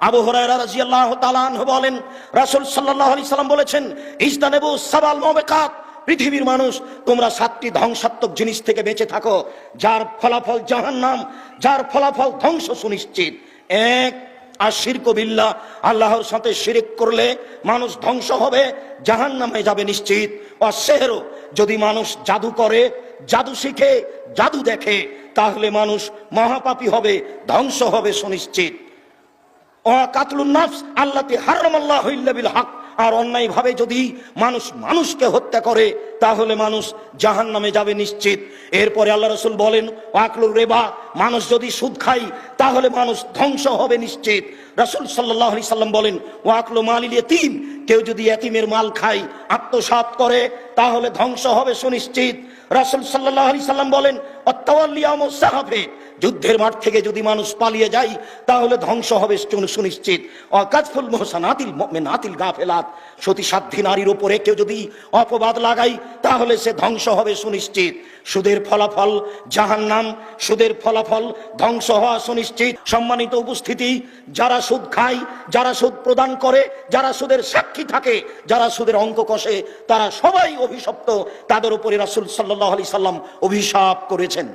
আবু হুরায়রা রাদিয়াল্লাহু তাআলা আনহু বলেন, রাসূল সাল্লাল্লাহু আলাইহি সাল্লাম বলেছেন, ইজতানিবু সাবাল মুবিকাত, পৃথিবীর মানুষ তোমরা 7টি ধ্বংসাত্মক জিনিস থেকে বেঁচে থাকো, যার ফলাফল জাহান্নাম, যার ফলাফল ধ্বংস সুনিশ্চিত। এক, আশিরকু বিল্লাহ, আল্লাহর সাথে শিরক করলে মানুষ ধ্বংস হবে, জাহান্নামে যাবে নিশ্চিত। অসেহরু, যদি মানুষ জাদু করে, জাদু শিখে, জাদু দেখে, তাহলে মানুষ মহাপাপী হবে, ধ্বংস হবে সুনিশ্চিত। কাতলুন নাফস আল্লাতী হারামাল্লাহু ইল্লা বিল হক, আর অন্যায় ভাবে যদি মানুষ মানুষকে হত্যা করে, তাহলে মানুষ জাহান্নামে যাবে নিশ্চিত। এরপরে আল্লাহ রাসূল বলেন, ওয়াকলুর রিবা, মানুষ যদি সুদ খায় তাহলে মানুষ ধ্বংস হবে নিশ্চিত। রাসূল সাল্লাল্লাহু আলাইহি সাল্লাম বলেন, ওয়াকলু মালিল ইয়াতীম, কেউ যদি ইয়াতীমের মাল খায়, আত্মসাৎ করে, তাহলে ধ্বংস হবে সুনিশ্চিত। রাসূল সাল্লাল্লাহু আলাইহি সাল্লাম বলেন, আত-তাওয়াল্লি ইয়াউমুস সাহাফে, যুদ্ধের মাঠ থেকে যদি মানুষ পালিয়ে যায় তাহলে ধ্বংস হবে সুনিশ্চিত। কাযফুল মুহসানাতিল মুমিনাতিল গাফিলাত, সতীসাধ্যী নারীর উপরে কেউ যদি অপবাদ লাগায় তাহলে সে ধ্বংস হবে সুনিশ্চিত। সুদের ফলাফল জাহান্নাম, সুদের ফলাফল ধ্বংস হওয়া সুনিশ্চিত। সম্মানিত উপস্থিতি, যারা সুদ খায়, যারা সুদ প্রদান করে, যারা সুদের সাক্ষী থাকে, যারা সুদের অঙ্ক কষে, তারা সবাই অভিশপ্ত। তাদের উপরে রাসূল সাল্লাল্লাহু আলাইহি সাল্লাম অভিশাপ করেছেন।